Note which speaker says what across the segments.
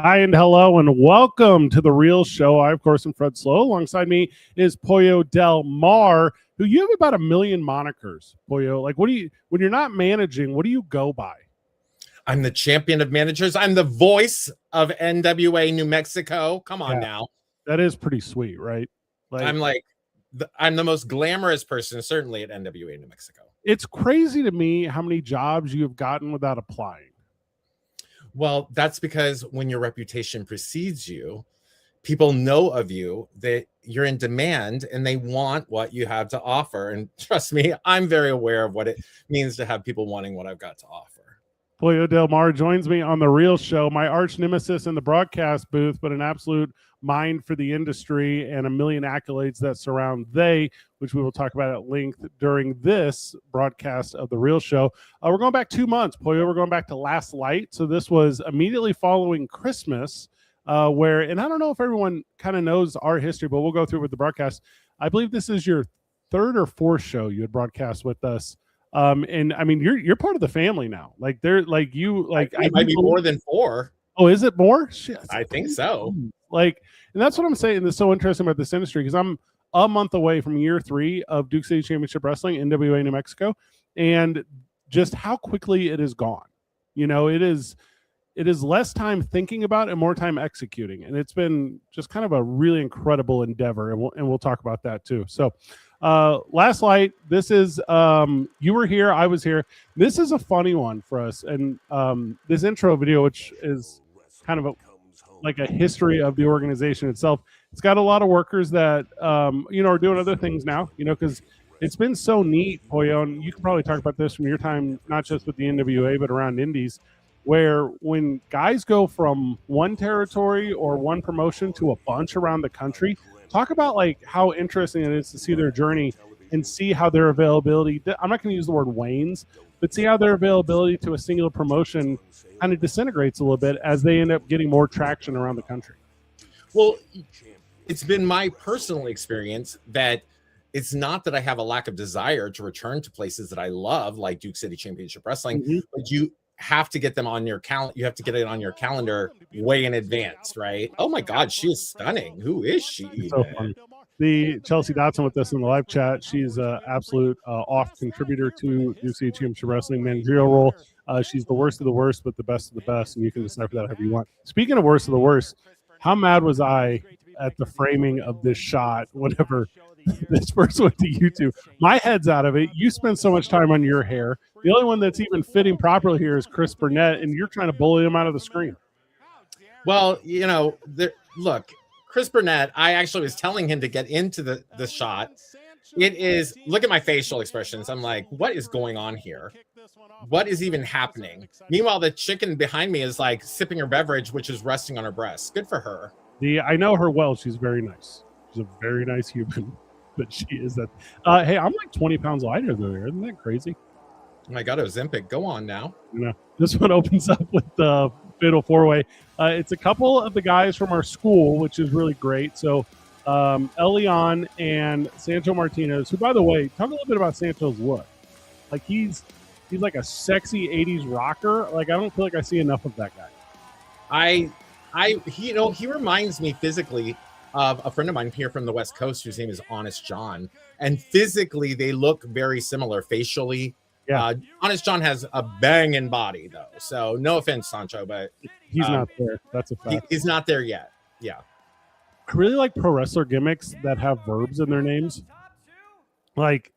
Speaker 1: Hi and hello and welcome to The Real Show. I, of course, am Fred Slow. Alongside me is Pollo Del Mar, who you have about 1 million monikers. Pollo, like, what do you, when you're not managing, what do you go by?
Speaker 2: I'm the champion of managers. I'm the voice of NWA New Mexico. Come on now.
Speaker 1: That is pretty sweet, right?
Speaker 2: I'm the most glamorous person, certainly at NWA New Mexico.
Speaker 1: It's crazy to me how many jobs you have gotten without applying.
Speaker 2: Well, that's because when your reputation precedes you, people know of you, that you're in demand and they want what you have to offer. And trust me, I'm very aware of what it means to have people wanting what I've got to offer.
Speaker 1: Pollo Del Mar joins me on The Real Show, my arch nemesis in the broadcast booth, but an absolute mind for the industry and 1 million accolades that surround they, which we will talk about at length during this broadcast of The Real Show. We're going back 2 months, Pollo. We're going back to Last Light. So this was immediately following Christmas, where, and I don't know if everyone kind of knows our history, but we'll go through with the broadcast. I believe this is your 3rd or 4th show you had broadcast with us. And I mean, you're part of the family now. Like they're like you, like
Speaker 2: it might be more than 4.
Speaker 1: Oh, is it more? Shit,
Speaker 2: I think so.
Speaker 1: Like, and that's what I'm saying. That's so interesting about this industry because I'm a month away from year 3 of Duke City Championship Wrestling, NWA New Mexico, and just how quickly it is gone. You know, it is less time thinking about and more time executing, and it's been just kind of a really incredible endeavor, and we'll talk about that too. So. Last Light, this is you were here, I was here. This is a funny one for us, and this intro video, which is kind of like a history of the organization itself, it's got a lot of workers that are doing other things now, because it's been so neat, Pollo, and you can probably talk about this from your time, not just with the NWA but around indies, where when guys go from one territory or one promotion to a bunch around the country. Talk about like how interesting it is to see their journey and see how their availability, I'm not going to use the word wanes, but see how their availability to a singular promotion kind of disintegrates a little bit as they end up getting more traction around the country.
Speaker 2: Well, it's been my personal experience that it's not that I have a lack of desire to return to places that I love, like Duke City Championship Wrestling, but you have to get them on your calendar. You have to get it on your calendar way in advance, right? Oh my God, she is stunning. Who is she?
Speaker 1: So funny. The Chelsea Dotson with us in the live chat. She's an absolute off contributor to Duke City Championship Wrestling managerial role. She's the worst of the worst, but the best of the best, and you can decipher that however you want. Speaking of worst of the worst, how mad was I at the framing of this shot whenever this person went to YouTube? My head's out of it. You spend so much time on your hair. The only one that's even fitting properly here is Chris Burnett, and you're trying to bully him out of the screen.
Speaker 2: Well, look, Chris Burnett, I actually was telling him to get into the shot. It is, look at my facial expressions. I'm like, what is going on here? What is even happening? Meanwhile, the chicken behind me is like sipping her beverage, which is resting on her breast. Good for her.
Speaker 1: I know her well. She's very nice. She's a very nice human, but she is that. Hey, I'm like 20 pounds lighter than her. Isn't that crazy?
Speaker 2: Oh my God, Ozempic. Go on now.
Speaker 1: This one opens up with the Fatal 4-Way. It's a couple of the guys from our school, which is really great. So Elian and Sancho Martinez, who, by the way, talk a little bit about Sancho's look. Like he's like a sexy 80s rocker. Like I don't feel like I see enough of that guy.
Speaker 2: He reminds me physically of a friend of mine here from the West Coast whose name is Honest John. And physically, they look very similar facially. Yeah. Honest John has a banging body, though. So no offense, Sancho, but
Speaker 1: he's not there. That's a fact.
Speaker 2: He's not there yet. Yeah.
Speaker 1: I really like pro wrestler gimmicks that have verbs in their names. Like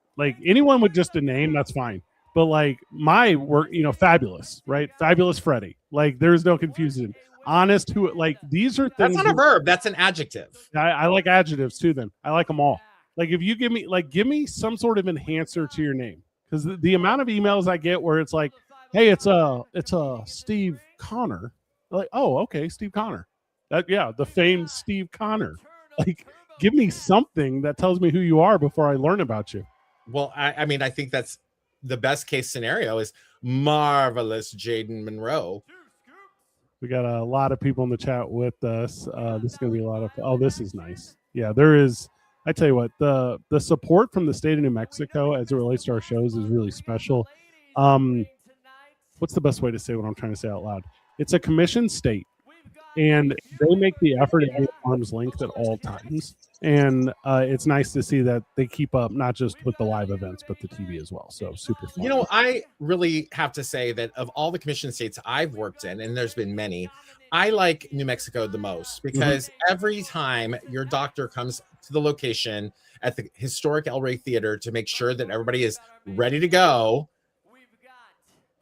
Speaker 1: anyone with just a name, that's fine. But like my work, Fabulous, right? Fabulous Freddy. Like there's no confusion. Honest, who, like these are things.
Speaker 2: That's not a verb. That's an adjective.
Speaker 1: I like adjectives too. Then I like them all. Like if you give me some sort of enhancer to your name. Because the amount of emails I get where it's like, hey, it's a Steve Connor. Like, oh, okay, Steve Connor. The famed Steve Connor. Like, give me something that tells me who you are before I learn about you.
Speaker 2: Well, I mean, I think that's the best case scenario is Marvelous Jaden Monroe.
Speaker 1: We got a lot of people in the chat with us. This is going to be a lot of. Oh, this is nice. Yeah, there is. I tell you what, the support from the state of New Mexico as it relates to our shows is really special. What's the best way to say what I'm trying to say out loud? It's a commission state. and they make the effort to be at arm's length at all times. And it's nice to see that they keep up not just with the live events, but the TV as well. So super fun.
Speaker 2: You know, I really have to say that of all the commission states I've worked in, and there's been many, I like New Mexico the most because every time your doctor comes to the location at the historic El Rey Theater to make sure that everybody is ready to go,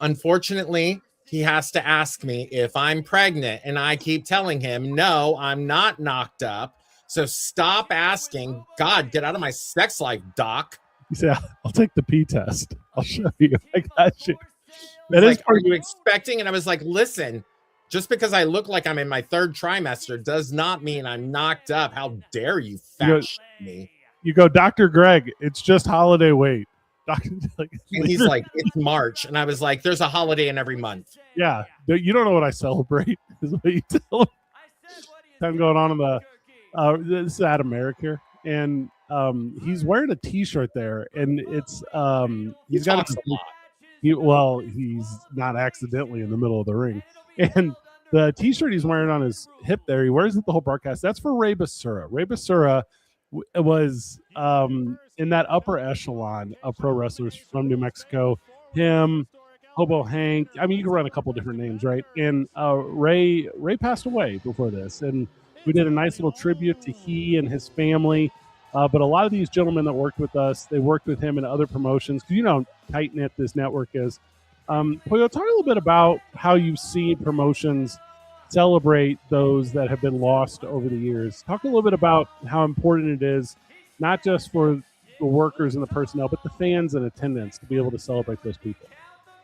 Speaker 2: unfortunately, he has to ask me if I'm pregnant. And I keep telling him, no, I'm not knocked up. So stop asking. God, get out of my sex life, doc.
Speaker 1: You say, I'll take the P test. I'll show you. I got you.
Speaker 2: That is, like, are you expecting? And I was like, listen, just because I look like I'm in my third trimester does not mean I'm knocked up. How dare you fat me?
Speaker 1: You go, Dr. Greg, it's just holiday weight.
Speaker 2: And he's like, it's March. And I was like, there's a holiday in every month.
Speaker 1: Yeah. You don't know what I celebrate, is what you tell him. Time going on in the, this is Adam Merrick here. And he's wearing a t-shirt there. And it's, he's got a lot. He's not accidentally in the middle of the ring. And the t-shirt he's wearing on his hip there, he wears it the whole broadcast. That's for Ray Basura. Ray Basura was in that upper echelon of pro wrestlers from New Mexico. Him, Hobo Hank. I mean, you can run a couple different names, right? And Ray passed away before this. And we did a nice little tribute to he and his family. But a lot of these gentlemen that worked with us, they worked with him in other promotions. Because you know how tight-knit this network is. Pollo, talk a little bit about how you've seen promotions celebrate those that have been lost over the years. Talk a little bit about how important it is, not just for the workers and the personnel, but the fans and attendance to be able to celebrate those people.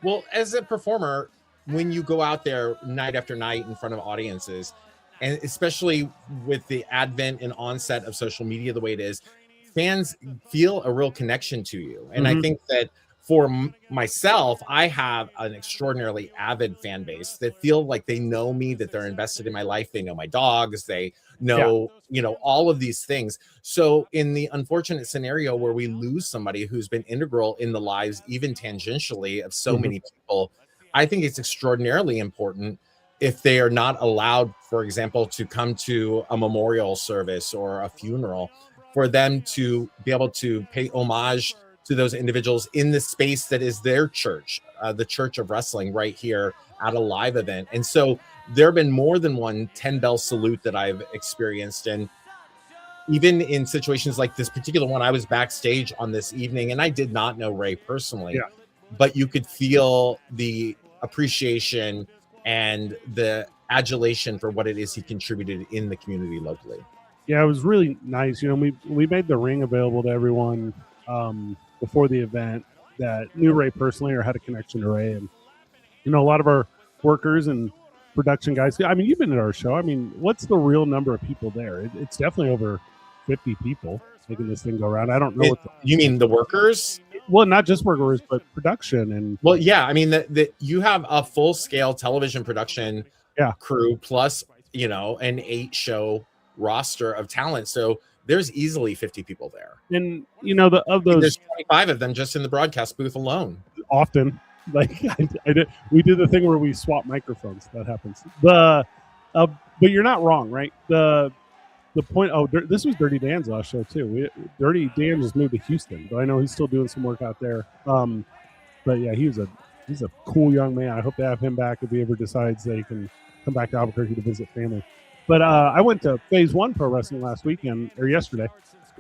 Speaker 2: Well, as a performer, when you go out there night after night in front of audiences, and especially with the advent and onset of social media the way it is, fans feel a real connection to you. And I think that for myself, I have an extraordinarily avid fan base that feel like they know me, that they're invested in my life. They know my dogs. They know, you know, all of these things. So in the unfortunate scenario where we lose somebody who's been integral in the lives, even tangentially, of so many people, I think it's extraordinarily important if they are not allowed, for example, to come to a memorial service or a funeral, for them to be able to pay homage to those individuals in the space that is their church, the Church of Wrestling right here at a live event. And so there have been more than one 10-bell salute that I've experienced. And even in situations like this particular one, I was backstage on this evening and I did not know Ray personally, but you could feel the appreciation and the adulation for what it is he contributed in the community locally.
Speaker 1: Yeah, it was really nice. You know, we made the ring available to everyone before the event that knew Ray personally or had a connection to Ray. And, you know, a lot of our workers and production guys, I mean, you've been at our show. I mean, what's the real number of people there? It's definitely over 50 people making this thing go around. I don't know.
Speaker 2: You mean the workers?
Speaker 1: Well, not just workers, but production. And
Speaker 2: well, yeah, I mean, you have a full scale television production crew plus, you know, an 8-show roster of talent. So there's easily 50 people there.
Speaker 1: And, you know, there's
Speaker 2: 25 of them just in the broadcast booth alone.
Speaker 1: Often. Like we did the thing where we swap microphones. That happens. But you're not wrong, right? The point. Oh, this was Dirty Dan's last show too. Dirty Dan just moved to Houston, but I know he's still doing some work out there. But yeah, he's a cool young man. I hope to have him back if he ever decides that he can come back to Albuquerque to visit family. But I went to Phase 1 Pro Wrestling last weekend or yesterday,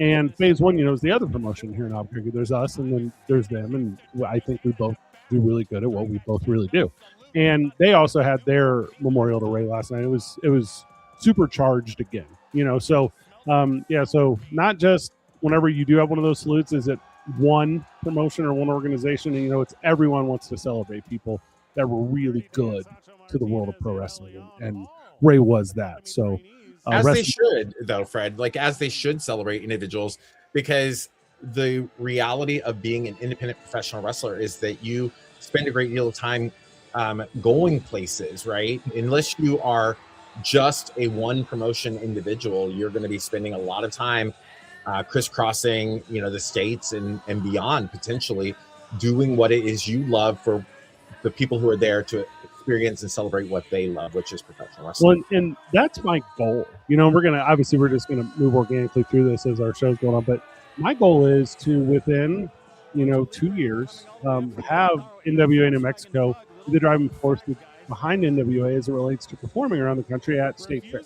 Speaker 1: and Phase 1, you know, is the other promotion here in Albuquerque. There's us, and then there's them, and I think we both do really good at what we both really do. And they also had their memorial to Ray last night. It was supercharged again, you know. So so not just whenever you do have one of those salutes, is it one promotion or one organization, and you know, it's everyone wants to celebrate people that were really good to the world of pro wrestling, and Ray was that. So
Speaker 2: as they should, though, Fred, like as they should celebrate individuals, because the reality of being an independent professional wrestler is that you spend a great deal of time going places, right? Unless you are just a one promotion individual, you're going to be spending a lot of time crisscrossing, you know, the states and beyond, potentially doing what it is you love for the people who are there to experience and celebrate what they love, which is professional wrestling.
Speaker 1: Well, and that's my goal. We're just gonna move organically through this as our show's going on, but my goal is to within 2 years have NWA New Mexico be the driving force behind NWA as it relates to performing around the country at state fair.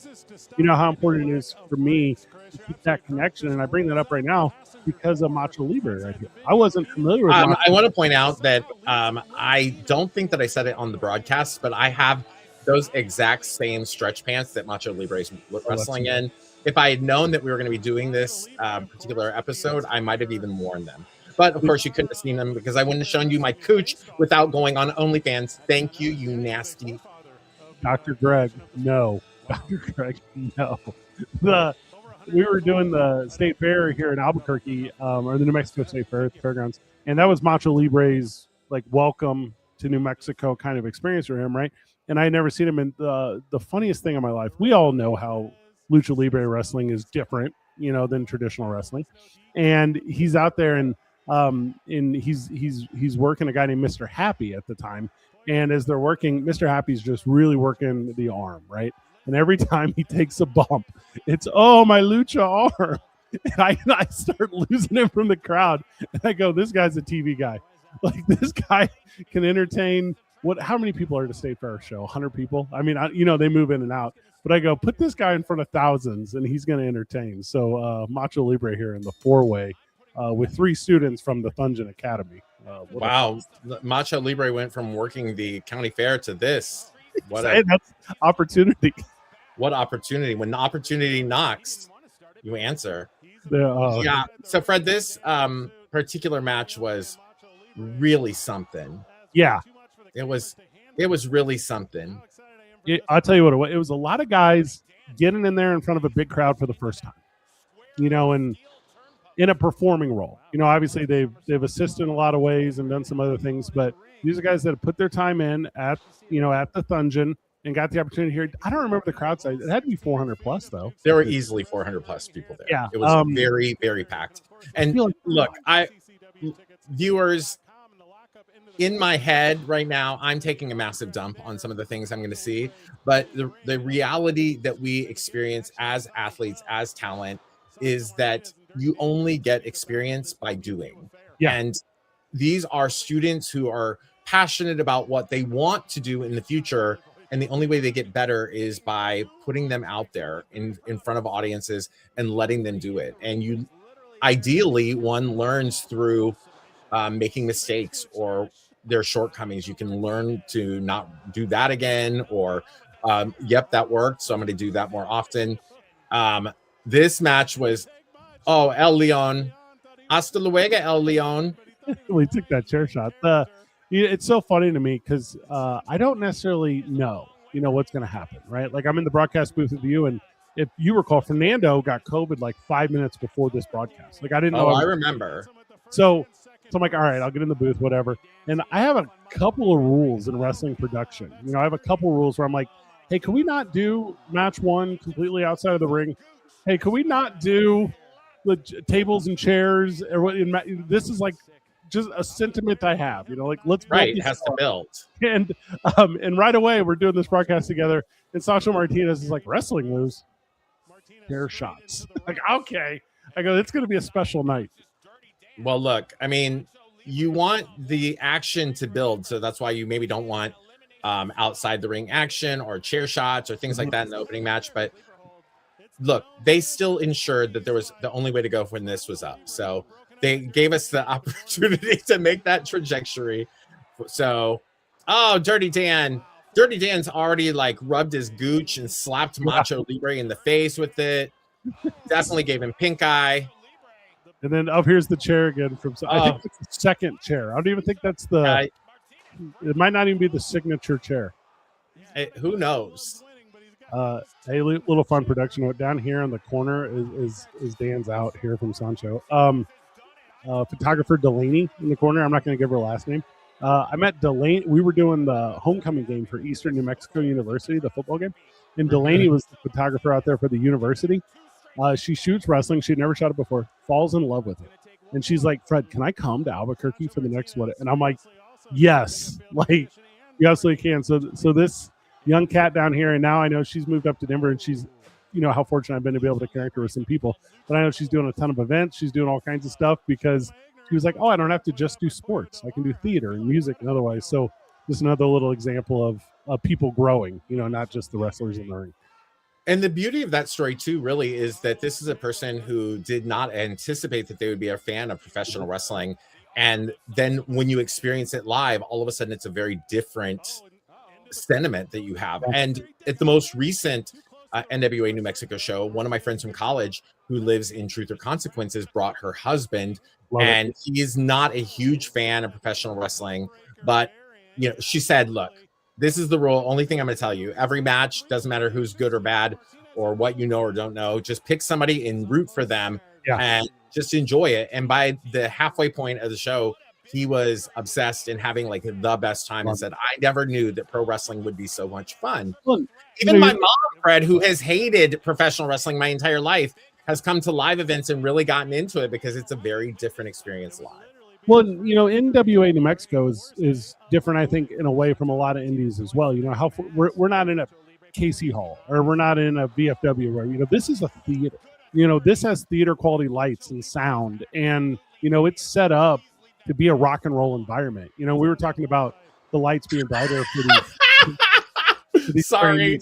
Speaker 1: You know how important it is for me to keep that connection, and I bring that up right now because of Macho Libre right here. I wasn't familiar with
Speaker 2: I want to point out that I don't think that I said it on the broadcast, but I have those exact same stretch pants that Macho Libre is wrestling in. If I had known that we were going to be doing this particular episode, I might have even worn them. But of course, you couldn't have seen them because I wouldn't have shown you my cooch without going on OnlyFans. Thank you, you nasty.
Speaker 1: Dr. Greg, no. Dr. Greg, no. We were doing the state fair here in Albuquerque, or the New Mexico State Fair at the fairgrounds, and that was Macho Libre's like welcome to New Mexico kind of experience for him, right? And I had never seen him. And the funniest thing in my life, we all know how Lucha Libre wrestling is different, than traditional wrestling, and he's out there and he's working a guy named Mr. Happy at the time. And as they're working, Mr. Happy's just really working the arm, right? And every time he takes a bump, it's, oh, my lucha arm. And I start losing it from the crowd. And I go, this guy's a TV guy. Like, this guy can entertain. How many people are at a state fair show? 100 people? I mean, they move in and out. But I go, put this guy in front of thousands, and he's going to entertain. So Macho Libre here in the four-way with 3 students from the Thungeon Academy.
Speaker 2: Wow. Macho Libre went from working the county fair to this.
Speaker 1: That's opportunity.
Speaker 2: What opportunity? When the opportunity knocks, you answer. Yeah. So, Fred, this particular match was really something.
Speaker 1: Yeah.
Speaker 2: It was really something.
Speaker 1: I'll tell you what, it was a lot of guys getting in there in front of a big crowd for the first time, and in a performing role. Obviously they've assisted in a lot of ways and done some other things, but these are guys that have put their time in at the Thungeon and got the opportunity here. I don't remember the crowd size. It had to be 400 plus though.
Speaker 2: There were easily 400 plus people there.
Speaker 1: Yeah.
Speaker 2: It was very, very packed. And look, viewers, in my head right now, I'm taking a massive dump on some of the things I'm going to see, but the reality that we experience as athletes, as talent, is that you only get experience by doing.
Speaker 1: Yeah.
Speaker 2: And these are students who are passionate about what they want to do in the future. And the only way they get better is by putting them out there in front of audiences and letting them do it. And ideally, one learns through making mistakes or their shortcomings. You can learn to not do that again, or yep, that worked, so I'm going to do that more often. This match was, El Leon, hasta luego, El Leon.
Speaker 1: We took that chair shot. It's so funny to me because I don't necessarily know what's going to happen, right? Like, I'm in the broadcast booth with you, and if you recall, Fernando got COVID like 5 minutes before this broadcast. Like, I didn't know.
Speaker 2: I remember.
Speaker 1: So I'm like, all right, I'll get in the booth, whatever. And I have a couple of rules in wrestling production. I have a couple of rules where I'm like, hey, can we not do match 1 completely outside of the ring? Hey, can we not do the tables and chairs? This is like just a sentiment I have, like, let's build.
Speaker 2: Right, it has to build.
Speaker 1: And right away we're doing this broadcast together, and Sasha Martinez is like, wrestling moves, chair shots. Like, okay. I go, it's going to be a special night.
Speaker 2: Well, look, I mean, you want the action to build, so that's why you maybe don't want outside the ring action or chair shots or things like that in the opening match. But look, they still ensured that there was the only way to go when this was up. So they gave us the opportunity to make that trajectory. So, Dirty Dan. Dirty Dan's already like rubbed his gooch and slapped Macho Libre in the face with it. Definitely gave him pink eye.
Speaker 1: And then up here's the chair again from. I think it's the second chair. I don't even think that's the. It might not even be the signature chair.
Speaker 2: Who knows?
Speaker 1: A little fun production note down here in the corner is Dan's out here from Sancho. Photographer Delaney in the corner. I'm not going to give her last name. I met Delaney. We were doing the homecoming game for Eastern New Mexico University, the football game, and Delaney was the photographer out there for the university. She shoots wrestling. She'd never shot it before. Falls in love with it, and she's like, "Fred, can I come to Albuquerque for the next what?" And I'm like, "Yes." Like, You absolutely can. So this young cat down here, and now I know she's moved up to Denver, and she's, how fortunate I've been to be able to connect her with some people. But I know she's doing a ton of events. She's doing all kinds of stuff because she was like, oh, I don't have to just do sports. I can do theater and music and otherwise. So just another little example of people growing, not just the wrestlers in the ring.
Speaker 2: And the beauty of that story too, really, is that this is a person who did not anticipate that they would be a fan of professional wrestling. And then when you experience it live, all of a sudden it's a very different sentiment that you have. And at the most recent NWA New Mexico show, one of my friends from college who lives in Truth or Consequences brought her husband. And he is not a huge fan of professional wrestling, but she said, look, this is the rule. Only thing I'm going to tell you, every match, doesn't matter who's good or bad or what you know or don't know, just pick somebody and root for them and just enjoy it. And by the halfway point of the show, he was obsessed and having like the best time and said, I never knew that pro wrestling would be so much fun. Well, even my mom, Fred, who has hated professional wrestling my entire life, has come to live events and really gotten into it because it's a very different experience live.
Speaker 1: Well, NWA New Mexico is different, I think, in a way from a lot of indies as well. How we're not in a KC Hall or we're not in a VFW where, this is a theater. This has theater quality lights and sound, and, it's set up to be a rock and roll environment. We were talking about the lights being brighter for these
Speaker 2: Sorry.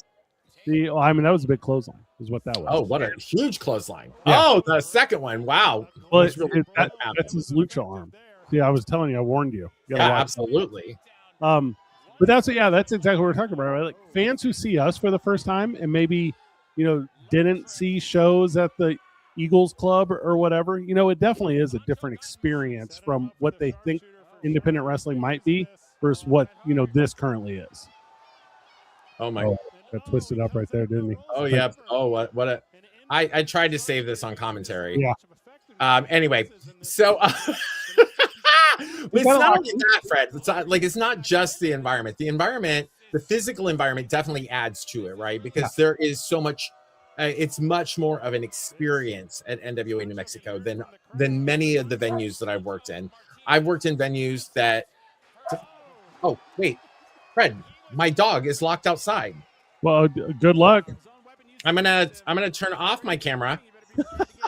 Speaker 1: that was a big clothesline is what that was.
Speaker 2: Oh, what a huge clothesline. Yeah. Oh, the second one. Wow.
Speaker 1: Well, that's his lucha arm. Yeah, I was telling you, I warned you.
Speaker 2: Absolutely.
Speaker 1: But that's exactly what we're talking about, right? Like fans who see us for the first time and maybe, didn't see shows at the Eagles Club or whatever, it definitely is a different experience from what they think independent wrestling might be versus what, this currently is.
Speaker 2: Oh my.
Speaker 1: That twisted up right there, didn't he?
Speaker 2: Oh, yeah. Oh, what a. I tried to save this on commentary.
Speaker 1: Yeah.
Speaker 2: Anyway, so it's not only that, Fred. It's not just the environment. The environment, the physical environment, definitely adds to it, right? Because there is so much. It's much more of an experience at NWA New Mexico than many of the venues that I've worked in. I've worked in venues that. Oh wait, Fred, my dog is locked outside.
Speaker 1: Well, good luck.
Speaker 2: I'm gonna turn off my camera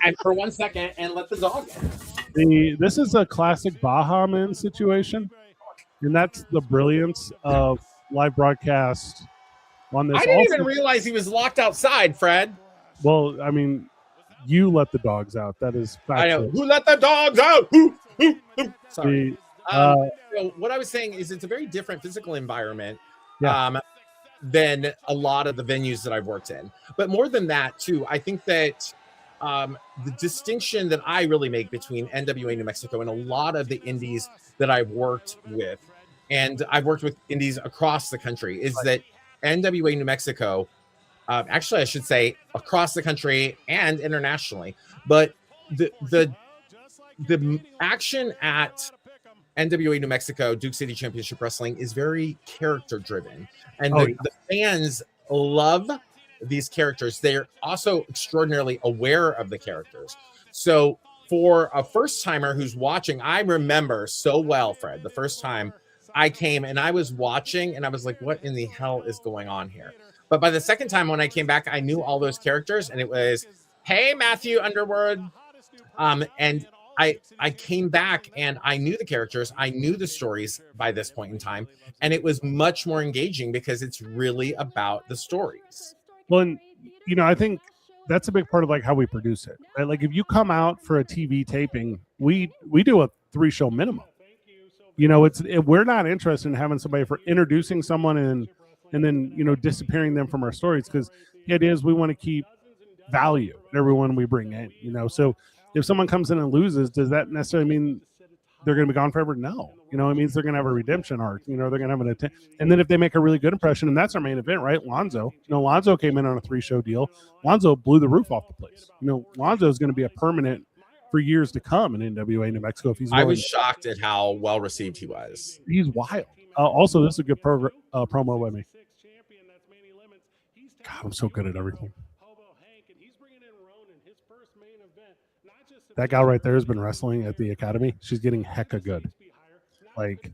Speaker 2: and for 1 second and let the dog in.
Speaker 1: This is a classic Baja Man situation, and that's the brilliance of live broadcast on this.
Speaker 2: I didn't even realize he was locked outside, Fred.
Speaker 1: Well, you let the dogs out. That is factual.
Speaker 2: I know. Who let the dogs out? Who? Sorry. So what I was saying is it's a very different physical environment. Than a lot of the venues that I've worked in. But more than that, too, I think that the distinction that I really make between NWA New Mexico and a lot of the indies that I've worked with, and I've worked with indies across the country, is that NWA New Mexico, actually, I should say across the country and internationally, but the action at NWA New Mexico, Duke City Championship Wrestling, is very character driven. And the fans love these characters. They're also extraordinarily aware of the characters. So for a first timer who's watching, I remember so well, Fred, the first time I came and I was watching and I was like, what in the hell is going on here? But by the second time when I came back, I knew all those characters and it was, hey, Matthew Underwood. And I came back and I knew the characters. I knew the stories by this point in time. And it was much more engaging because it's really about the stories.
Speaker 1: Well, and, I think that's a big part of like how we produce it. Right? Like if you come out for a TV taping, we do a 3-show minimum. We're not interested in having somebody for introducing someone and then, disappearing them from our stories. Because the idea is we want to keep value in everyone we bring in, so if someone comes in and loses, does that necessarily mean they're going to be gone forever? No. It means they're going to have a redemption arc. They're going to have an and then if they make a really good impression, and that's our main event, right? Lonzo. Lonzo came in on a 3-show deal. Lonzo blew the roof off the place. Lonzo is going to be a permanent for years to come in NWA New Mexico. If he's
Speaker 2: I was shocked at how well received he was.
Speaker 1: He's wild. Also, this is a good promo by me. God, I'm so good at everything. That guy right there has been wrestling at the academy. She's getting hecka good. Like,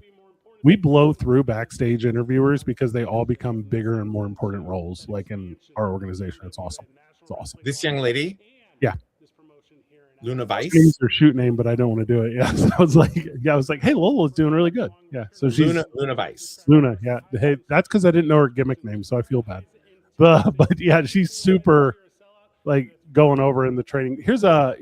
Speaker 1: we blow through backstage interviewers because they all become bigger and more important roles, like in our organization. It's awesome. It's awesome.
Speaker 2: This young lady,
Speaker 1: yeah,
Speaker 2: Luna Weiss.
Speaker 1: It's her shoot name, but I don't want to do it. Yeah, so I was like, hey, Lola's doing really good. Yeah, so she's
Speaker 2: Luna Weiss.
Speaker 1: Luna, yeah. Hey, that's because I didn't know her gimmick name, so I feel bad. But yeah, she's super like going over in the training. Here's a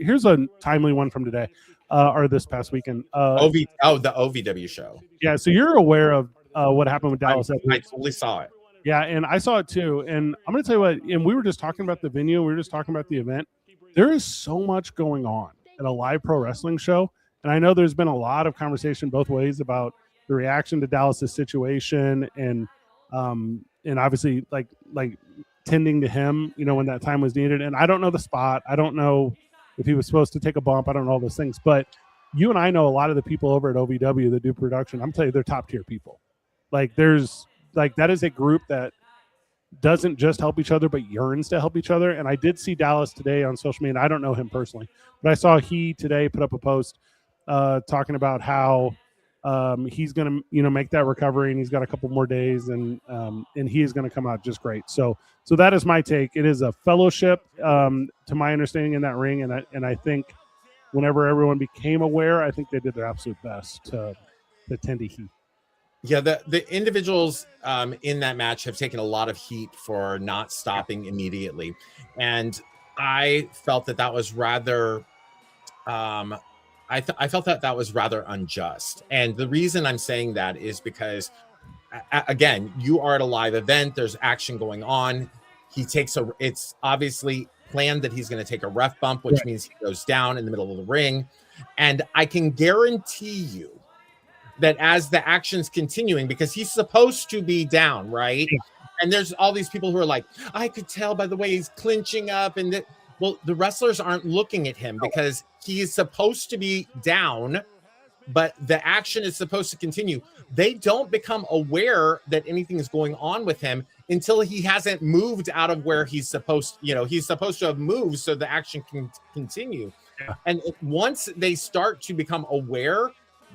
Speaker 1: timely one from today, or this past weekend.
Speaker 2: The OVW show.
Speaker 1: Yeah, so you're aware of what happened with Dallas.
Speaker 2: I totally saw it.
Speaker 1: Yeah, and I saw it too. And I'm going to tell you what. And we were just talking about the venue. We were just talking about the event. There is so much going on at a live pro wrestling show, and I know there's been a lot of conversation both ways about the reaction to Dallas's situation, and obviously like tending to him, when that time was needed. And I don't know the spot. I don't know if he was supposed to take a bump. I don't know all those things, but you and I know a lot of the people over at OVW that do production. I'm telling you, they're top tier people. Like that is a group that doesn't just help each other, but yearns to help each other. And I did see Dallas today on social media. And I don't know him personally, but I saw he today put up a post talking about how he's going to, make that recovery, and he's got a couple more days, and he is going to come out just great. So that is my take. It is a fellowship, to my understanding, in that ring. And I think whenever everyone became aware, I think they did their absolute best to tend to heat.
Speaker 2: Yeah, the individuals in that match have taken a lot of heat for not stopping immediately, and I felt that was rather. I felt that was rather unjust, and the reason I'm saying that is because, again, you are at a live event. There's action going on. It's obviously planned that he's going to take a ref bump, which means he goes down in the middle of the ring, and I can guarantee you that as the action's continuing, because he's supposed to be down, right? Yeah. And there's all these people who are like, I could tell by the way he's clinching up, and well, the wrestlers aren't looking at him because he is supposed to be down, but the action is supposed to continue. They don't become aware that anything is going on with him until he hasn't moved out of where he's supposed to have moved so the action can continue. Yeah. And once they start to become aware,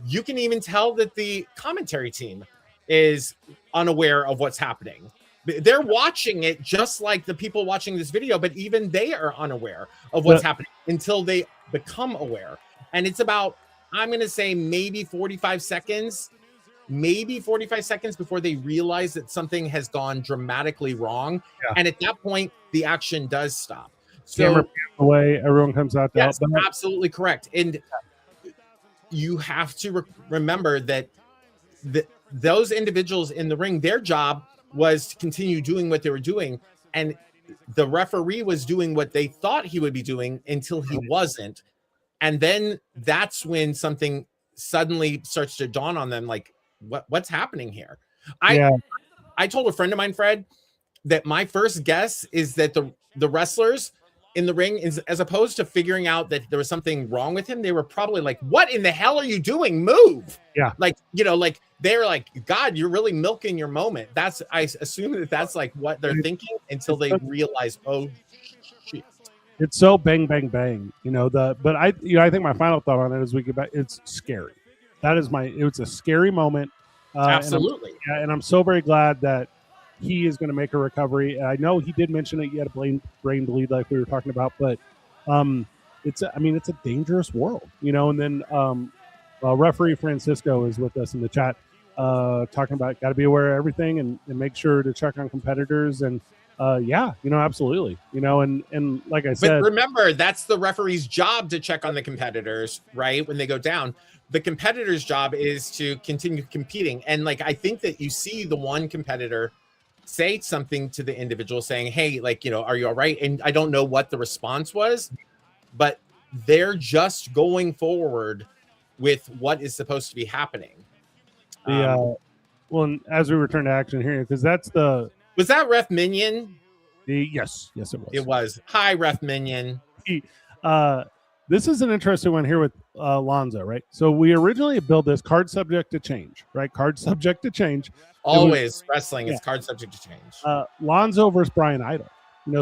Speaker 2: you can even tell that the commentary team is unaware of what's happening. They're watching it just like the people watching this video, but even they are unaware of what's happening until they become aware. And it's about, I'm going to say maybe 45 seconds before they realize that something has gone dramatically wrong. Yeah. And at that point, the action does stop. So
Speaker 1: camera away, everyone comes out.
Speaker 2: Yes, absolutely correct. And you have to remember that those individuals in the ring, their job was to continue doing what they were doing, and the referee was doing what they thought he would be doing until he wasn't. And then that's when something suddenly starts to dawn on them, like, what's happening here? I told a friend of mine, Fred, that my first guess is that the wrestlers in the ring, as opposed to figuring out that there was something wrong with him, they were probably like, what in the hell are you doing? Move.
Speaker 1: Yeah.
Speaker 2: Like, they're like, God, you're really milking your moment. I assume that's like what they're thinking until they realize, oh shit.
Speaker 1: It's so bang, bang, bang, but I think my final thought on it is it's scary. It's a scary moment.
Speaker 2: Absolutely.
Speaker 1: And I'm so very glad that he is going to make a recovery. And I know he did mention that he had a brain bleed, like we were talking about, but it's a dangerous world, and then referee Francisco is with us in the chat, talking about got to be aware of everything and make sure to check on competitors. And absolutely, and like I said,
Speaker 2: but remember, that's the referee's job to check on the competitors, right? When they go down, the competitor's job is to continue competing. And like, I think that you see the one competitor say something to the individual saying, hey, are you all right? And I don't know what the response was, but they're just going forward with what is supposed to be happening.
Speaker 1: Well, as we return to action here, because
Speaker 2: was that Ref Minion?
Speaker 1: Yes, it was.
Speaker 2: It was. Hi, Ref Minion.
Speaker 1: This is an interesting one here with Lonzo, right? So we originally built this card subject to change, right? Card subject to change.
Speaker 2: Always wrestling is card subject to change.
Speaker 1: Lonzo versus Brian Idol.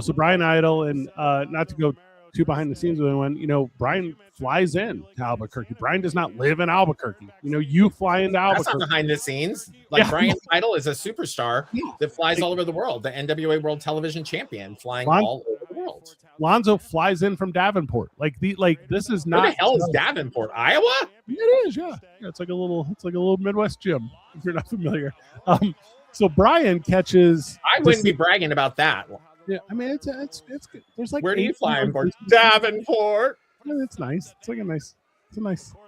Speaker 1: So Brian Idol, and not to go to behind the scenes with when Brian flies in to Albuquerque. Brian does not live in Albuquerque. You fly into
Speaker 2: That's
Speaker 1: Albuquerque.
Speaker 2: not behind the scenes. Like Brian Idol is a superstar that flies all over the world. The NWA World Television Champion flying all over the world.
Speaker 1: Lonzo flies in from Davenport. This is not.
Speaker 2: Where the hell is Davenport, Iowa?
Speaker 1: It is, yeah. It's like a little Midwest gym if you're not familiar. So Brian catches.
Speaker 2: I wouldn't be bragging about that.
Speaker 1: Yeah, I mean it's good. There's like
Speaker 2: where do you fly him for? Davenport.
Speaker 1: It's nice. It's like a nice.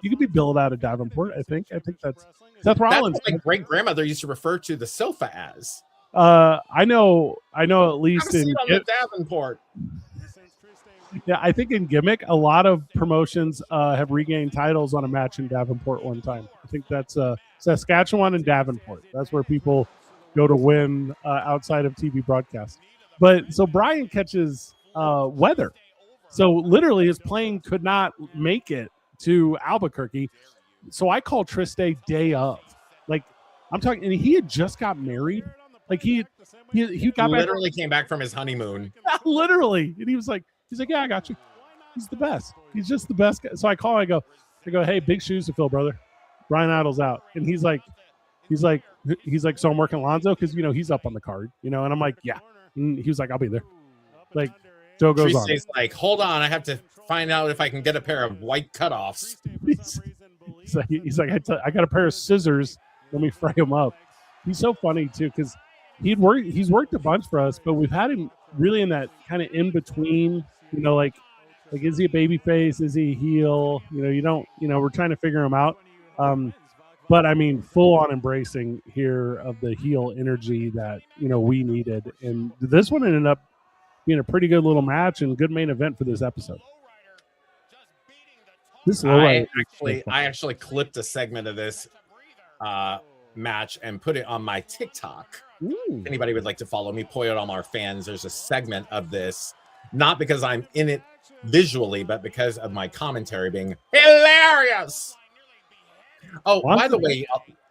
Speaker 1: You could be billed out of Davenport. I think that's Seth Rollins.
Speaker 2: That's what my great grandmother used to refer to the sofa as.
Speaker 1: I know. At least in
Speaker 2: the Davenport.
Speaker 1: Yeah, I think in Gimmick, a lot of promotions have regained titles on a match in Davenport one time. I think that's Saskatchewan and Davenport. That's where people go to win outside of TV broadcasts. But so Brian catches weather. So literally his plane could not make it to Albuquerque. So I called Triste day of. Like I'm talking, and he had just got married. Like he got
Speaker 2: literally came back from his honeymoon.
Speaker 1: Literally. And he's like, yeah, I got you. He's the best. He's just the best guy. So I call, I go, hey, big shoes to fill, brother. Brian Idol's out. And he's like, so I'm working Lonzo because, he's up on the card, and I'm like, yeah. And he was like, I'll be there. Like, Joe goes on.
Speaker 2: He's like, hold on. I have to find out if I can get a pair of white cutoffs.
Speaker 1: he's like, I got a pair of scissors. Let me fry him up. He's so funny, too, because he's worked a bunch for us, but we've had him really in that kind of in between, like is he a baby face? Is he a heel? We're trying to figure him out. But I mean, full on embracing here of the heel energy that, we needed. And this one ended up being a pretty good little match and good main event for this episode.
Speaker 2: I actually clipped a segment of this match and put it on my TikTok. If anybody would like to follow me, Pollo Del Mar fans, there's a segment of this, not because I'm in it visually, but because of my commentary being hilarious. Oh, by the way,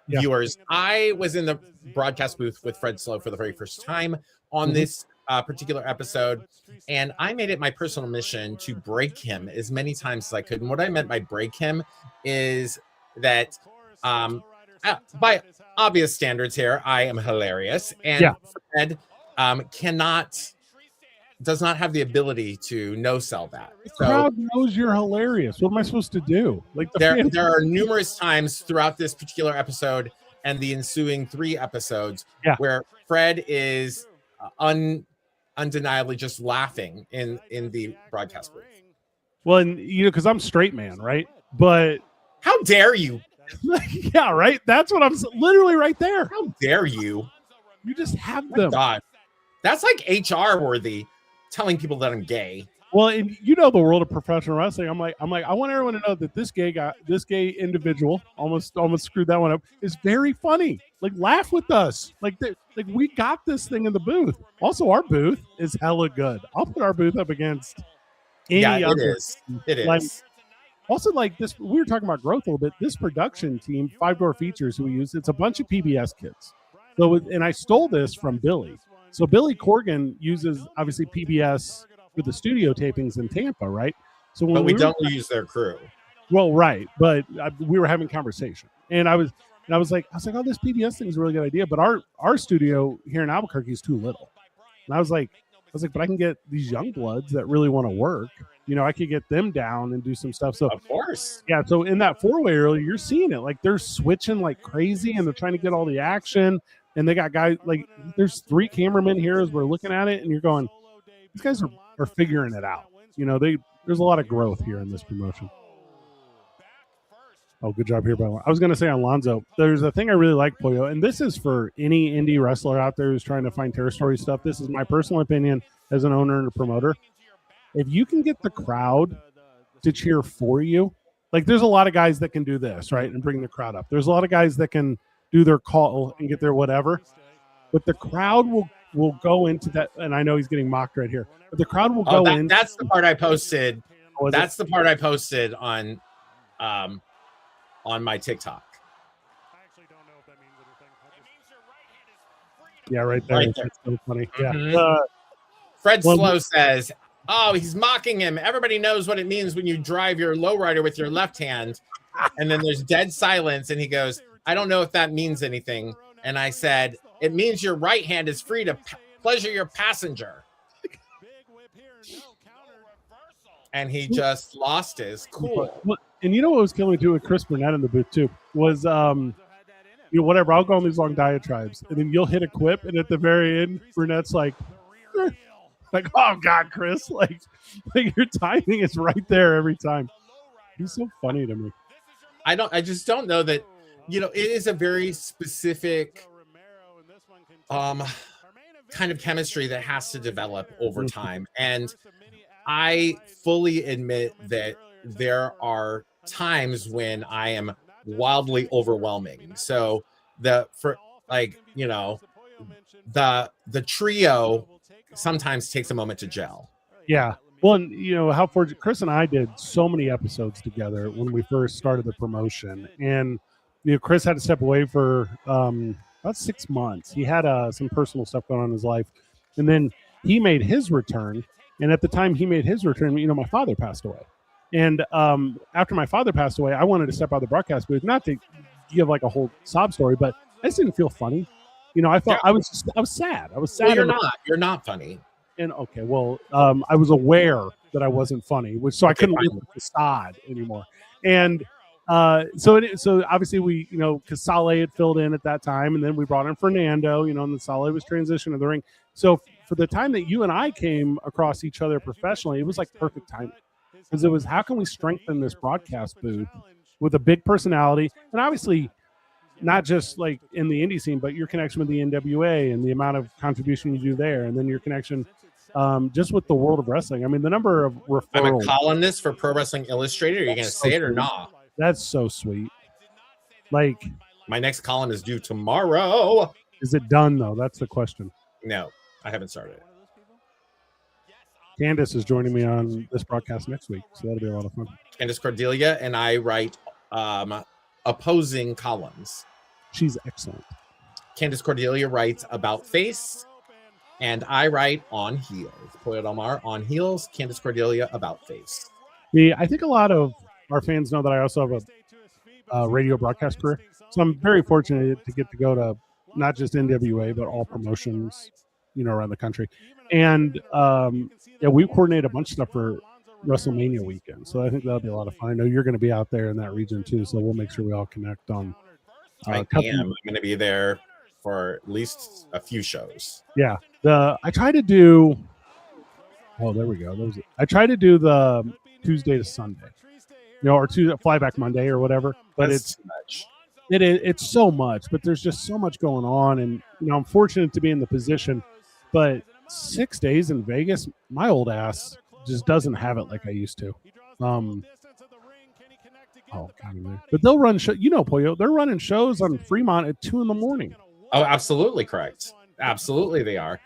Speaker 2: viewers, I was in the broadcast booth with Fred Slow for the very first time on this particular episode, and I made it my personal mission to break him as many times as I could. And what I meant by break him is that by obvious standards here, I am hilarious, and Fred does not have the ability to no sell that.
Speaker 1: The crowd knows you're hilarious. What am I supposed to do? Like
Speaker 2: there are numerous times throughout this particular episode and the ensuing 3 episodes where Fred is undeniably just laughing in the broadcast booth.
Speaker 1: Well, and because I'm straight man, right? But
Speaker 2: how dare you?
Speaker 1: Yeah, right. That's what I'm literally right there.
Speaker 2: How dare you?
Speaker 1: You just have them.
Speaker 2: God, that's like HR worthy. Telling people that I'm gay.
Speaker 1: Well, and the world of professional wrestling. I'm like, I want everyone to know that this gay individual, almost screwed that one up, is very funny. Like, laugh with us. Like we got this thing in the booth. Also, our booth is hella good. I'll put our booth up against any other.
Speaker 2: It is.
Speaker 1: Like, also, like this, we were talking about growth a little bit. This production team, 5 Door Features, who we use, it's a bunch of PBS kids. So, and I stole this from Billy. So Billy Corgan uses obviously PBS for the studio tapings in Tampa, right? So when
Speaker 2: we don't use their crew.
Speaker 1: Well, right, but we were having conversation, and I was like, oh, this PBS thing is a really good idea, but our studio here in Albuquerque is too little. And I was like, but I can get these young bloods that really want to work. I could get them down and do some stuff. So
Speaker 2: of course,
Speaker 1: yeah. So in that 4-way earlier, you're seeing it like they're switching like crazy, and they're trying to get all the action. And they got guys like there's 3 cameramen here as we're looking at it, and you're going, these guys are figuring it out. There's a lot of growth here in this promotion. Oh, good job here by I was going to say on Lonzo. There's a thing I really like, Pollo, and this is for any indie wrestler out there who's trying to find territory stuff. This is my personal opinion as an owner and a promoter. If you can get the crowd to cheer for you, like there's a lot of guys that can do this, right, and bring the crowd up. There's a lot of guys that can do their call and get their whatever, but the crowd will go into that. And I know he's getting mocked right here, but the crowd will go in.
Speaker 2: That's the part I posted. That's the part I posted on my TikTok.
Speaker 1: Yeah, right there. That's so funny. Yeah.
Speaker 2: Fred Slow says, Oh, he's mocking him. Everybody knows what it means when you drive your lowrider with your left hand. And then there's dead silence. And he goes, I don't know if that means anything. And I said, it means your right hand is free to pleasure your passenger. And he just lost his cool.
Speaker 1: And you know what was killing me too with Chris Burnett in the booth too was whatever, I'll go on these long diatribes and then you'll hit a quip and at the very end Burnett's like oh God, Chris, like your timing is right there every time. He's so funny to me.
Speaker 2: I just don't know that, it is a very specific kind of chemistry that has to develop over time. And I fully admit that there are times when I am wildly overwhelming. So the trio sometimes takes a moment to gel.
Speaker 1: Yeah. Well, and, how fortunate Chris and I did so many episodes together when we first started the promotion. And, Chris had to step away for about 6 months. He had some personal stuff going on in his life. And then he made his return. And at the time he made his return, my father passed away. And after my father passed away, I wanted to step out of the broadcast booth, not to give like a whole sob story, but I just didn't feel funny. I felt I was sad. I was sad.
Speaker 2: Well, you're not funny.
Speaker 1: And okay, well, I was aware that I wasn't funny, so I couldn't live with the facade anymore. And so obviously we, because Saleh had filled in at that time, and then we brought in Fernando, and then Saleh was transitioning to the ring. So for the time that you and I came across each other professionally, it was like perfect timing. Because it was, how can we strengthen this broadcast booth with a big personality? And obviously, not just like in the indie scene, but your connection with the NWA and the amount of contribution you do there. And then your connection just with the world of wrestling. I mean, the number of referrals.
Speaker 2: I'm a columnist for Pro Wrestling Illustrated. Are you going to say it or not?
Speaker 1: That's so sweet. Like,
Speaker 2: my next column is due tomorrow.
Speaker 1: Is it done, though? That's the question.
Speaker 2: No, I haven't started it.
Speaker 1: Candace is joining me on this broadcast next week, so that'll be a lot of fun.
Speaker 2: Candace Cordelia and I write opposing columns.
Speaker 1: She's excellent.
Speaker 2: Candace Cordelia writes about face, and I write on heels. Pollo Del Mar on heels, Candace Cordelia about face.
Speaker 1: I think a lot of our fans know that I also have a radio broadcast career, so I'm very fortunate to get to go to not just NWA, but all promotions, around the country. And we coordinate a bunch of stuff for WrestleMania weekend. So I think that'll be a lot of fun. I know you're going to be out there in that region too. So we'll make sure we all connect on.
Speaker 2: I'm going to be there for at least a few shows.
Speaker 1: Yeah. I try to do. Oh, there we go. I try to do the Tuesday to Sunday, or Tuesday flyback Monday or whatever. But
Speaker 2: That's
Speaker 1: it's so much. But there's just so much going on, and I'm fortunate to be in the position. But 6 days in Vegas, my old ass just doesn't have it like I used to. Oh, God. But they'll run Pollo, they're running shows on Fremont at 2 a.m.
Speaker 2: Oh, absolutely correct. Absolutely, they are.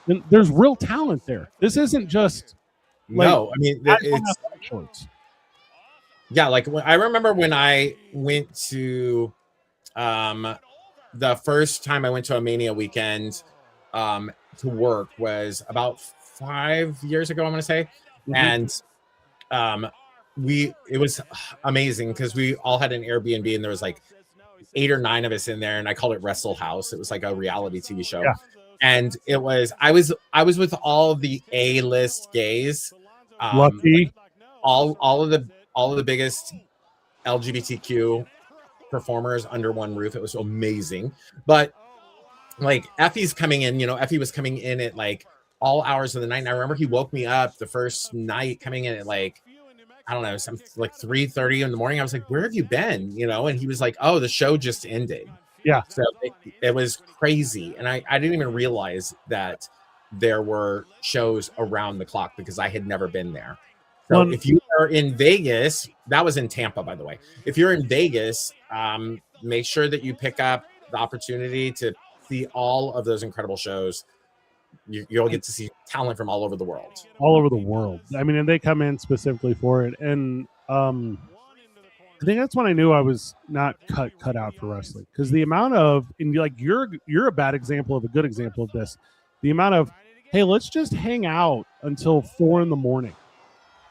Speaker 1: And there's real talent there. This isn't just
Speaker 2: no. I mean, it's yeah. Like I remember when I went to the first time I went to a Mania weekend. To work was about 5 years ago, I'm going to say. Mm-hmm. And it was amazing because we all had an Airbnb and there was like 8 or 9 of us in there. And I called it Wrestle House. It was like a reality TV show. Yeah. And it was, I was with all the A-list gays.
Speaker 1: Lucky.
Speaker 2: All of the biggest LGBTQ performers under one roof. It was amazing. But like Effie's coming in, Effie was coming in at like all hours of the night. And I remember he woke me up the first night coming in at like, I don't know, something like 3:30 in the morning. I was like, where have you been? And he was like, oh, the show just ended.
Speaker 1: Yeah.
Speaker 2: So it was crazy. And I didn't even realize that there were shows around the clock because I had never been there. So if you are in Vegas, that was in Tampa, by the way. If you're in Vegas, make sure that you pick up the opportunity to see all of those incredible shows. You'll get to see talent from all over the world.
Speaker 1: All over the world. I mean, and they come in specifically for it. And I think that's when I knew I was not cut out for wrestling. Because the amount of, and like you're a bad example of a good example of this. The amount of hey, let's just hang out until 4 a.m.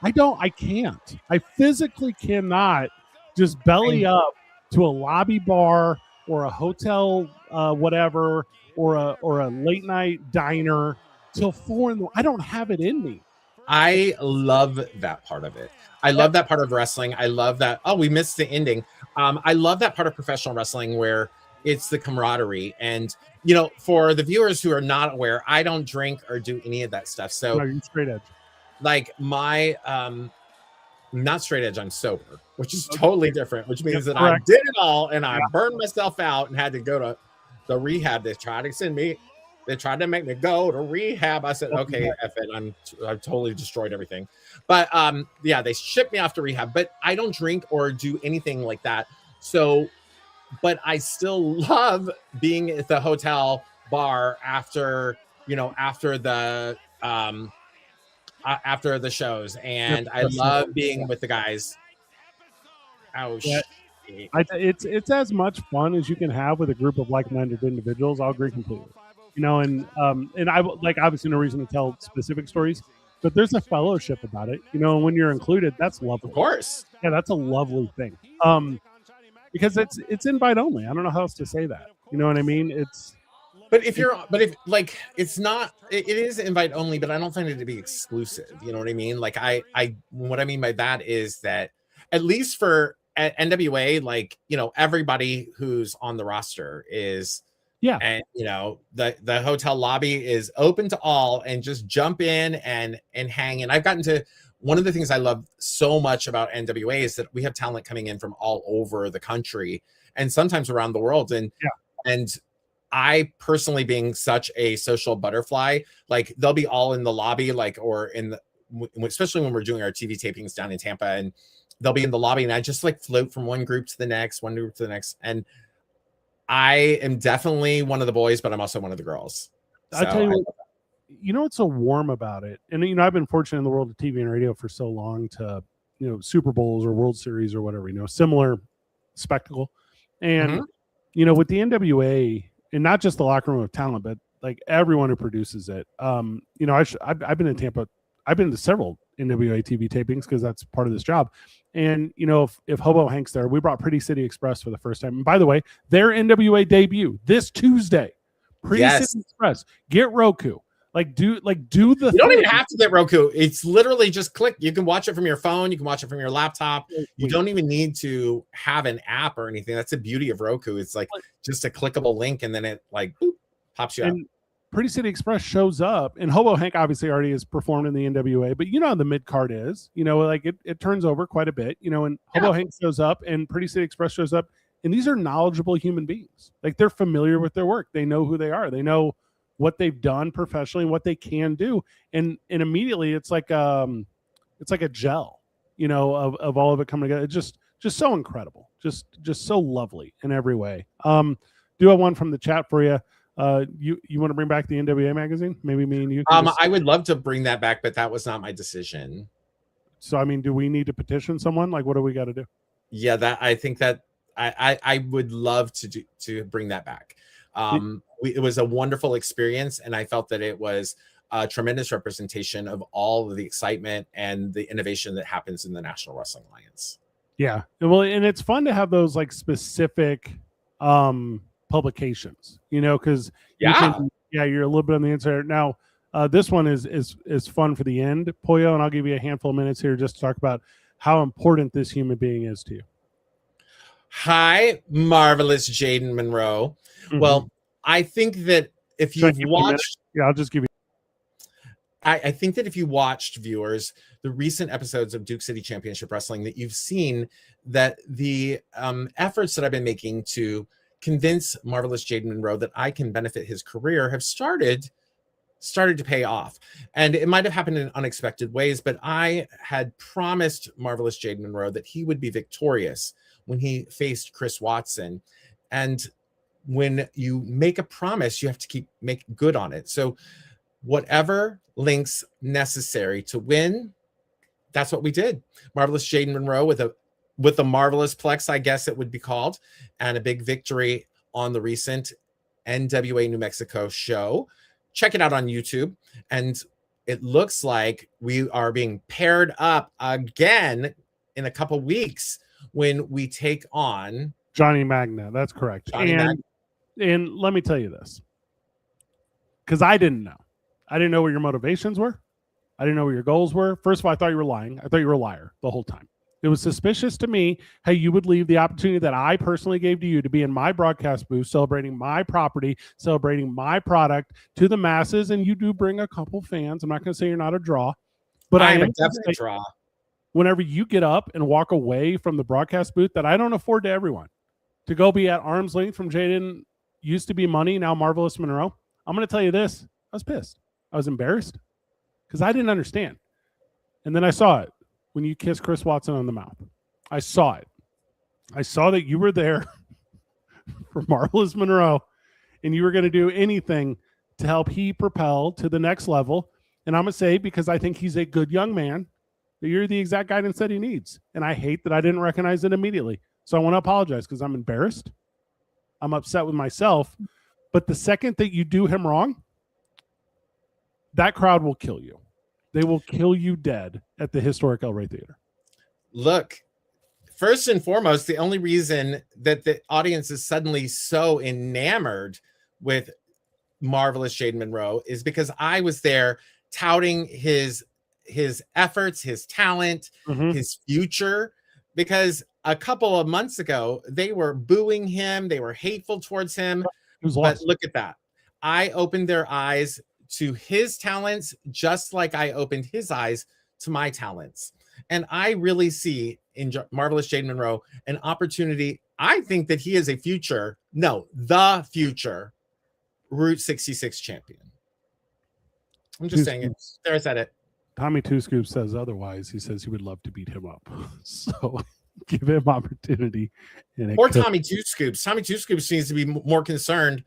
Speaker 1: I can't. I physically cannot just belly up to a lobby bar or a hotel, whatever, or a late night diner till 4 in the. I don't have it in me.
Speaker 2: I love that part of it. I love that part of wrestling. I love that. Oh, we missed the ending. I love that part of professional wrestling where it's the camaraderie. And, you know, for the viewers who are not aware, I don't drink or do any of that stuff. So,
Speaker 1: No, you're straight edge.
Speaker 2: like my, not straight edge, I'm sober, which is totally different, which means that I did it all and I burned myself out and had to go to the rehab. They tried to send me. They tried to make me go to rehab. I said, okay, F it. I've totally destroyed everything. But yeah, they shipped me off to rehab, but I don't drink or do anything like that. So, but I still love being at the hotel bar after, you know, after the shows. And I love being with the guys. Oh, shit.
Speaker 1: It's as much fun as you can have with a group of like-minded individuals. I'll agree completely. You know, and I like obviously no reason to tell specific stories, but there's a fellowship about it. You know, and when you're included, that's lovely.
Speaker 2: Of course,
Speaker 1: yeah, that's a lovely thing. Because it's invite only. I don't know how else to say that. You know what I mean?
Speaker 2: But if like it's not, it is invite only, but I don't find it to be exclusive. You know what I mean? Like what I mean by that is that at least for NWA, like, you know, everybody who's on the roster is.
Speaker 1: Yeah.
Speaker 2: And, you know, the hotel lobby is open to all and just jump in and hang. And I've gotten to, one of the things I love so much about NWA is that we have talent coming in from all over the country and sometimes around the world. And, and I personally, being such a social butterfly, like they'll be all in the lobby, like, or in the, especially when we're doing our TV tapings down in Tampa, and they'll be in the lobby and I just like float from one group to the next, one group to the next. And I am definitely one of the boys, but I'm also one of the girls.
Speaker 1: So I tell you what, you know what's so warm about it? And, you know, I've been fortunate in the world of TV and radio for so long to, you know, Super Bowls or World Series or whatever, you know, similar spectacle. And, you know, with the NWA, and not just the locker room of talent, but like everyone who produces it, you know, I've been in Tampa. I've been to several NWA TV tapings because that's part of this job. And, you know, if Hobo Hank's there, we brought Pretty City Express for the first time. And by the way, their NWA debut this Tuesday. Pretty City Express. Get Roku. Do the
Speaker 2: You don't even have to get Roku. It's literally just click. You can watch it from your phone. You can watch it from your laptop. You don't even need to have an app or anything. That's the beauty of Roku. It's like just a clickable link and then it like boop, pops you up.
Speaker 1: Pretty City Express shows up, and Hobo Hank obviously already has performed in the NWA, but you know how the mid card is, you know, like it turns over quite a bit, you know, and Hobo Hank shows up and Pretty City Express shows up, and these are knowledgeable human beings. Like they're familiar with their work. They know who they are. They know what they've done professionally and what they can do. And immediately it's like a gel, you know, of all of it coming together. It's just so incredible. Just so lovely in every way. Do have one from the chat for you. You want to bring back the NWA magazine? Maybe me and you.
Speaker 2: I would love to bring that back, but that was not my decision.
Speaker 1: So, I mean, do we need to petition someone? Like, what do we got to do?
Speaker 2: Yeah, I think that I would love to bring that back. It was a wonderful experience, and I felt that it was a tremendous representation of all of the excitement and the innovation that happens in the National Wrestling Alliance.
Speaker 1: Yeah, well, and it's fun to have those like specific publications, you know, because you're a little bit on the inside. Now, this one is fun for the end, Pollo, and I'll give you a handful of minutes here just to talk about how important this human being is to you.
Speaker 2: Hi, marvelous Jaden Monroe. Mm-hmm. Well, I think that if you've watched,
Speaker 1: I'll just give you.
Speaker 2: I think that if you watched, viewers, the recent episodes of Duke City Championship Wrestling, that you've seen that the efforts that I've been making to convince marvelous Jaden Monroe that I can benefit his career have started to pay off. And it might have happened in unexpected ways, but I had promised marvelous Jaden Monroe that he would be victorious when he faced Chris Watson. And when you make a promise, you have to make good on it. So whatever links necessary to win, that's what we did. Marvelous Jaden Monroe with a marvelous plex, I guess it would be called, and a big victory on the recent NWA New Mexico show. check it out on YouTube. And it looks like we are being paired up again in a couple weeks when we take on
Speaker 1: Johnny Magna. That's correct. And let me tell you this, because I didn't know. I didn't know what your motivations were. I didn't know what your goals were. First of all, I thought you were lying. I thought you were a liar the whole time. It was suspicious to me how you would leave the opportunity that I personally gave to you to be in my broadcast booth, celebrating my property, celebrating my product to the masses. And you do bring a couple fans. I'm not going to say you're not a draw, but I am
Speaker 2: a definite draw.
Speaker 1: Whenever you get up and walk away from the broadcast booth, that I don't afford to everyone, to go be at arm's length from Jaden, used to be Money, now Marvelous Monroe. I'm going to tell you this. I was pissed. I was embarrassed because I didn't understand. And then I saw it when you kissed Chris Watson on the mouth. I saw it. I saw that you were there for Marvelous Monroe and you were going to do anything to help he propel to the next level. And I'm going to say, because I think he's a good young man, that you're the exact guidance that he needs. And I hate that I didn't recognize it immediately. So I want to apologize because I'm embarrassed. I'm upset with myself. But the second that you do him wrong, that crowd will kill you. They will kill you dead at the historic El Rey Theater.
Speaker 2: Look, first and foremost, the only reason that the audience is suddenly so enamored with Marvelous Jaden Monroe is because I was there touting his efforts, his talent, his future, because a couple of months ago, they were booing him. They were hateful towards him. But look at that. I opened their eyes to his talents, just like I opened his eyes to my talents. And I really see in Marvelous Jaden Monroe an opportunity. I think that he is the future Route 66 champion. I'm just saying it. There, I said it.
Speaker 1: Tommy Two Scoops says otherwise. He says he would love to beat him up. So give him opportunity.
Speaker 2: Or Tommy Two Scoops. Tommy Two Scoops seems to be more concerned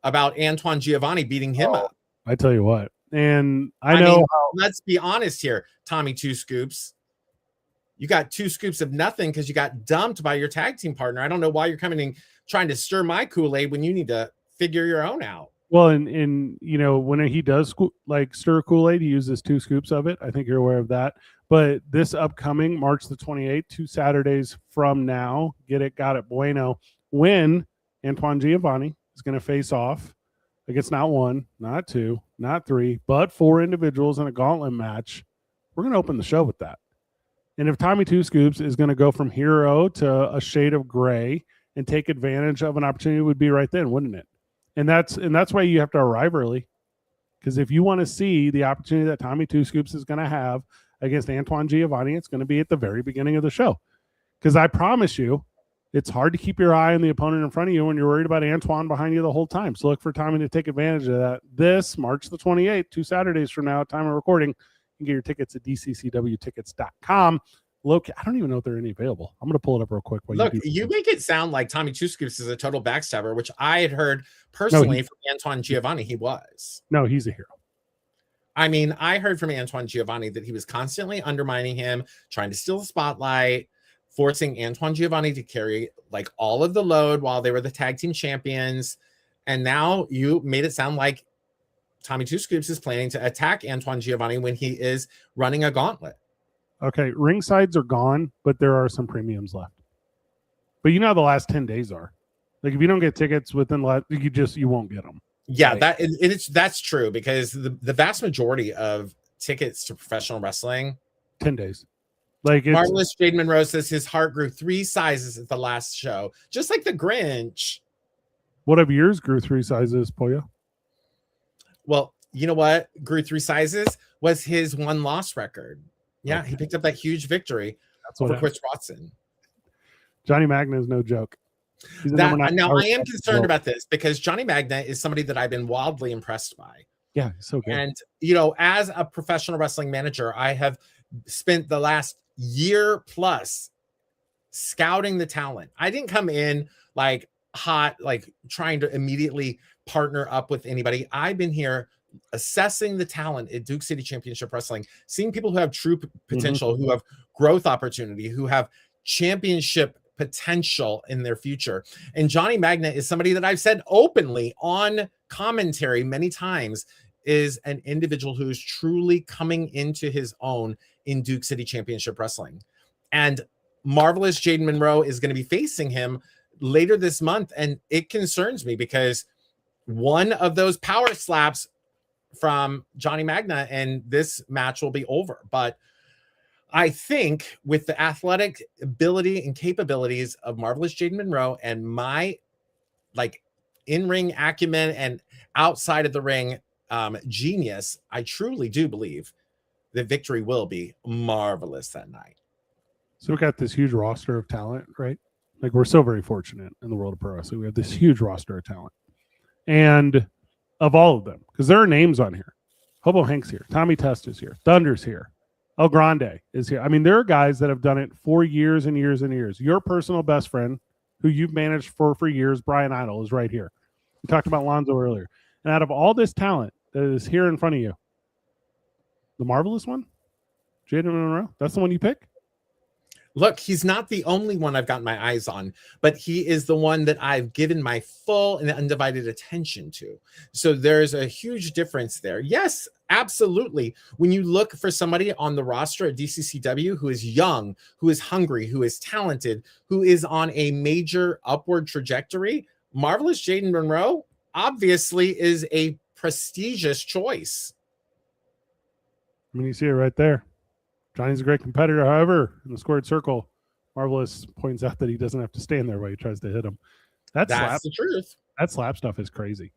Speaker 2: about Antoine Giovanni beating him up.
Speaker 1: I tell you what. And I know.
Speaker 2: Let's be honest here, Tommy Two Scoops. You got 2 scoops of nothing because you got dumped by your tag team partner. I don't know why you're coming and trying to stir my Kool-Aid when you need to figure your own out.
Speaker 1: Well, and you know, when he does stir Kool-Aid, he uses 2 scoops of it. I think you're aware of that. But this upcoming March the 28th, 2 Saturdays from now, got it bueno, when Antoine Giovanni is going to face off against not 1, not 2, not 3, but 4 individuals in a gauntlet match. We're going to open the show with that. And if Tommy Two Scoops is going to go from hero to a shade of gray and take advantage of an opportunity, it would be right then, wouldn't it? And that's why you have to arrive early, because if you want to see the opportunity that Tommy Two Scoops is going to have against Antoine Giovanni, it's going to be at the very beginning of the show. Because I promise you, it's hard to keep your eye on the opponent in front of you when you're worried about Antoine behind you the whole time. So look for Tommy to take advantage of that. This March the 28th, 2 Saturdays from now, time of recording, you can get your tickets at DCCWtickets.com. Look, I don't even know if there are any available. I'm going to pull it up real quick.
Speaker 2: Look, you make it sound like Tommy Two Scoops is a total backstabber, which I had heard personally from Antoine Giovanni he was.
Speaker 1: No, he's a hero.
Speaker 2: I mean, I heard from Antoine Giovanni that he was constantly undermining him, trying to steal the spotlight, forcing Antoine Giovanni to carry like all of the load while they were the tag team champions. And now you made it sound like Tommy Two Scoops is planning to attack Antoine Giovanni when he is running a gauntlet.
Speaker 1: Okay, ringsides are gone, but there are some premiums left. But you know how the last 10 days are. Like if you don't get tickets within you won't get them.
Speaker 2: Yeah, right? That's true, because the vast majority of tickets to professional wrestling
Speaker 1: 10 days. Like
Speaker 2: Marvelous Jaden Monroe says his heart grew 3 sizes at the last show, just like the Grinch.
Speaker 1: What of yours grew 3 sizes, Pollo?
Speaker 2: Well, you know what grew 3 sizes was his 1-loss record. Yeah, okay. He picked up that huge victory over Chris Watson.
Speaker 1: Johnny Magna is no joke.
Speaker 2: Now, I am concerned about this because Johnny Magna is somebody that I've been wildly impressed by.
Speaker 1: Yeah, so good.
Speaker 2: And, as a professional wrestling manager, I have spent the last year plus scouting the talent. I didn't come in like hot, like trying to immediately partner up with anybody. I've been here assessing the talent at Duke City Championship Wrestling, seeing people who have true potential, who have growth opportunity, who have championship potential in their future. And Johnny Magna is somebody that I've said openly on commentary many times is an individual who's truly coming into his own in Duke City Championship Wrestling. And Marvelous Jaden Monroe is going to be facing him later this month. And it concerns me because one of those power slaps from Johnny Magna and this match will be over. But I think with the athletic ability and capabilities of Marvelous Jaden Monroe and my like in-ring acumen and outside of the ring genius, I truly do believe that victory will be marvelous that night.
Speaker 1: So we got this huge roster of talent, right? Like we're so very fortunate in the world of pro wrestling. We have this huge roster of talent. And of all of them, because there are names on here. Hobo Hank's here. Tommy Test is here. Thunder's here. El Grande is here. I mean, there are guys that have done it for years and years and years. Your personal best friend, who you've managed for years, Brian Idol, is right here. We talked about Lonzo earlier. And out of all this talent that is here in front of you, the marvelous one, Jaden Monroe, that's the one you pick?
Speaker 2: Look, he's not the only one I've gotten my eyes on, but he is the one that I've given my full and undivided attention to. So there's a huge difference there. Yes, absolutely. When you look for somebody on the roster at DCCW who is young, who is hungry, who is talented, who is on a major upward trajectory, Marvelous Jaden Monroe obviously is a prestigious choice.
Speaker 1: I mean, you see it right there. Johnny's a great competitor. However, in the squared circle, Marvelous points out that he doesn't have to stand there while he tries to hit him. That's
Speaker 2: the truth.
Speaker 1: That slap stuff is crazy.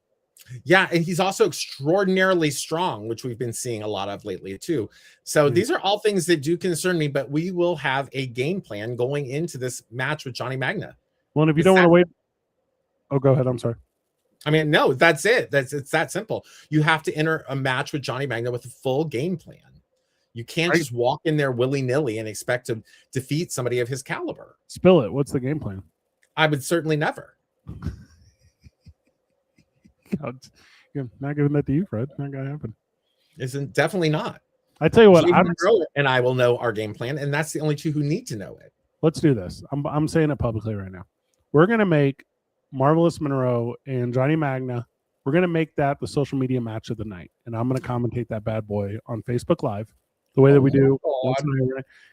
Speaker 2: Yeah, and he's also extraordinarily strong, which we've been seeing a lot of lately too. So these are all things that do concern me, but we will have a game plan going into this match with Johnny Magna.
Speaker 1: Well, and if you don't want to wait, oh, go ahead. I'm sorry.
Speaker 2: I mean, no, that's it. It's that simple. You have to enter a match with Johnny Magna with a full game plan. You can't just walk in there willy-nilly and expect to defeat somebody of his caliber.
Speaker 1: Spill it. What's the game plan?
Speaker 2: I would certainly never.
Speaker 1: You're not giving that to you, Fred. Not gonna happen.
Speaker 2: Isn't definitely not.
Speaker 1: I tell you what,
Speaker 2: and I will know our game plan, and that's the only two who need to know it.
Speaker 1: Let's do this. I'm saying it publicly right now. We're gonna make Marvelous Monroe and Johnny Magna. We're gonna make that the social media match of the night, and I'm gonna commentate that bad boy on Facebook Live. The way that we do,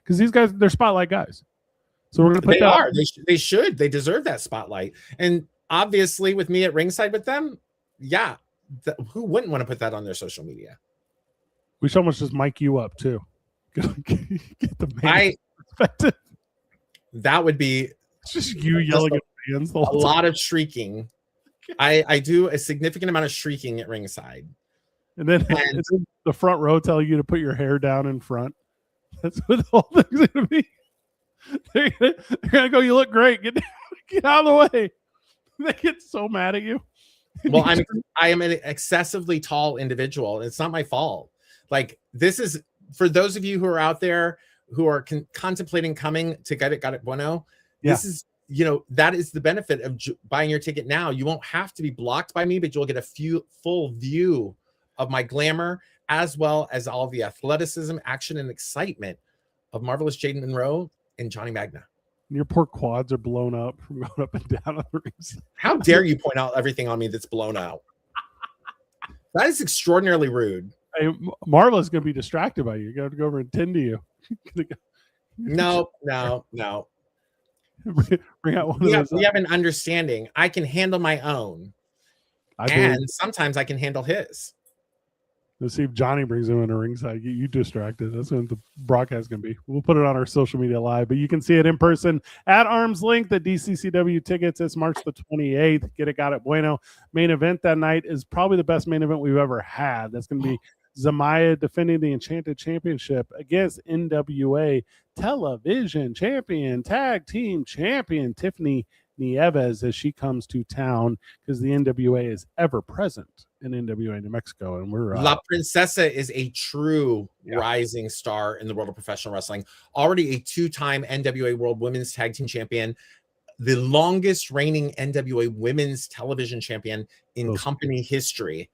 Speaker 1: because these guys, they're spotlight guys. So we're going to put
Speaker 2: They should. They deserve that spotlight. And obviously, with me at ringside with them, yeah, who wouldn't want to put that on their social media?
Speaker 1: We should almost just mic you up too. Get the perspective.
Speaker 2: That would be
Speaker 1: it's just you yelling at fans.
Speaker 2: A lot of shrieking. I do a significant amount of shrieking at ringside.
Speaker 1: And then it's in the front row telling you to put your hair down in front. That's what the whole thing's going to be. They're going to go, you look great. Get out of the way. They get so mad at you.
Speaker 2: Well, I am an excessively tall individual. And it's not my fault. Like, this is, for those of you who are out there who are contemplating coming to Got It Bueno, this is, that is the benefit of buying your ticket now. You won't have to be blocked by me, but you'll get a full view of my glamour, as well as all the athleticism, action, and excitement of Marvelous Jaden Monroe and Johnny Magna.
Speaker 1: Your poor quads are blown up from going up and down on the rings.
Speaker 2: How dare you point out everything on me that's blown out? That is extraordinarily rude.
Speaker 1: Hey, Marvelous going to be distracted by you. You got to go over and tend to you.
Speaker 2: No.
Speaker 1: Bring out one of those.
Speaker 2: We have an understanding. I can handle my own. And sometimes I can handle his.
Speaker 1: Let's see if Johnny brings him in a ringside. Get you distracted. That's what the broadcast is going to be. We'll put it on our social media live, but you can see it in person at arm's length at DCCW tickets. It's March the 28th. Get it, got it, bueno. Main event that night is probably the best main event we've ever had. That's going to be Zamaya defending the Enchanted Championship against NWA Television Champion, Tag Team Champion Tiffany Nieves as she comes to town because the NWA is ever present in NWA New Mexico, and we're
Speaker 2: La Princesa is a true rising star in the world of professional wrestling. Already a two-time NWA World Women's Tag Team Champion, the longest reigning NWA Women's Television Champion in company history.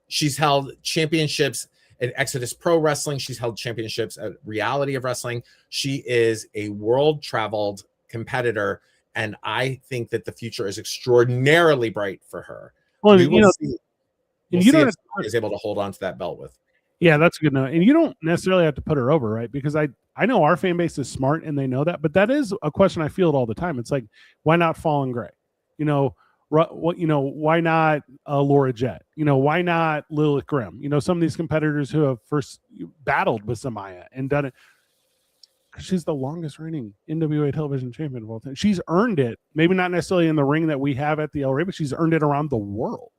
Speaker 2: She's held championships at Exodus Pro Wrestling. She's held championships at Reality of Wrestling. She is a world-traveled competitor. And I think that the future is extraordinarily bright for her.
Speaker 1: Well,
Speaker 2: we'll see if Zamaya is able to hold on to that belt with.
Speaker 1: Yeah, that's a good note. And you don't necessarily have to put her over, right? Because I know our fan base is smart and they know that, but that is a question I field all the time. It's like, why not Fallen Gray? You know, what, you know, why not Laura Jet? You know, why not Lilith Grimm? You know, some of these competitors who have first battled with Zamaya and done it. She's the longest reigning NWA television champion of all time. She's earned it, maybe not necessarily in the ring that we have at the El Rey, but she's earned it around the world.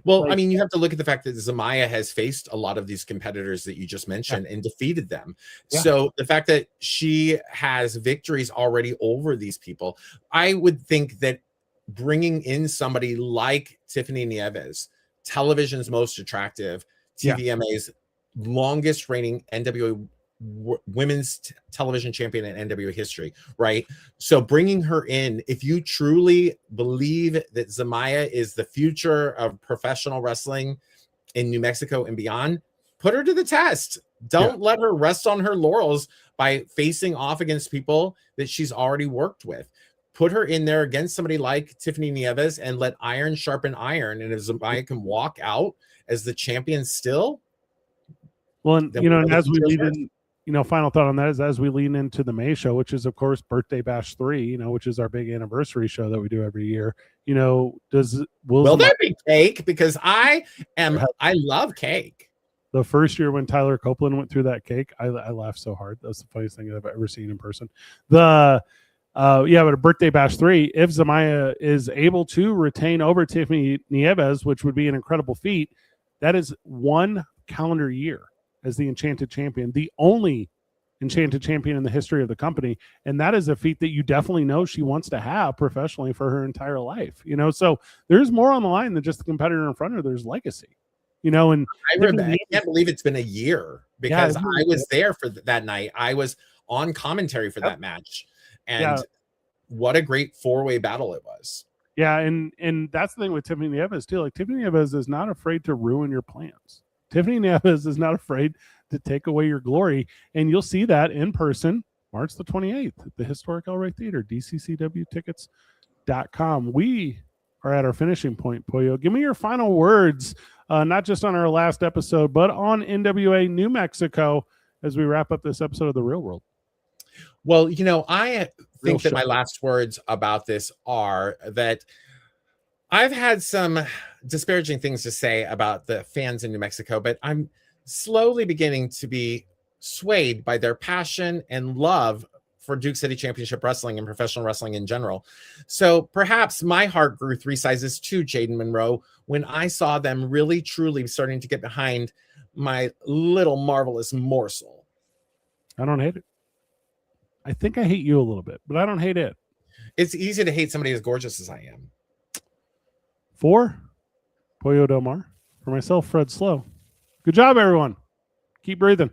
Speaker 2: Well, I mean, you have to look at the fact that Zamaya has faced a lot of these competitors that you just mentioned and defeated them. Yeah. So the fact that she has victories already over these people, I would think that bringing in somebody like Tiffany Nieves, television's most attractive, TVMA's longest reigning NWA women's television champion in NWA history, right? So bringing her in, if you truly believe that Zamaya is the future of professional wrestling in New Mexico and beyond, put her to the test. Don't let her rest on her laurels by facing off against people that she's already worked with. Put her in there against somebody like Tiffany Nieves and let iron sharpen iron. And if Zamaya can walk out as the champion still,
Speaker 1: well, and you know, and as we lead in, you know, final thought on that is as we lean into the May show, which is of course Birthday Bash 3, you know, which is our big anniversary show that we do every year. You know, will
Speaker 2: there be cake? Because I love cake.
Speaker 1: The first year when Tyler Copeland went through that cake, I laughed so hard. That's the funniest thing I've ever seen in person. But a Birthday Bash 3, if Zamaya is able to retain over Tiffany Nieves, which would be an incredible feat, that is 1 calendar year as the Enchanted Champion, the only Enchanted Champion in the history of the company. And that is a feat that you definitely know she wants to have professionally for her entire life. You know, so there's more on the line than just the competitor in front of her. There's legacy, you know, and
Speaker 2: I can't believe it's been a year because I was there for that night. I was on commentary for that match. And what a great 4-way battle it was.
Speaker 1: Yeah. And that's the thing with Tiffany Nieves too. Like Tiffany Nieves is not afraid to ruin your plans. Tiffany Nieves is not afraid to take away your glory. And you'll see that in person March the 28th at the historic El Rey Theater, DCCWtickets.com. We are at our finishing point, Pollo. Give me your final words, not just on our last episode, but on NWA New Mexico as we wrap up this episode of The Real World.
Speaker 2: Well, you know, I think that my last words about this are that I've had some disparaging things to say about the fans in New Mexico, but I'm slowly beginning to be swayed by their passion and love for Duke City Championship Wrestling and professional wrestling in general. So perhaps my heart grew 3 sizes too, Jaden Monroe, when I saw them really, truly starting to get behind my little marvelous morsel.
Speaker 1: I don't hate it. I think I hate you a little bit, but I don't hate it.
Speaker 2: It's easy to hate somebody as gorgeous as I am.
Speaker 1: For Pollo Del Mar, for myself, Fred Slow. Good job, everyone. Keep breathing.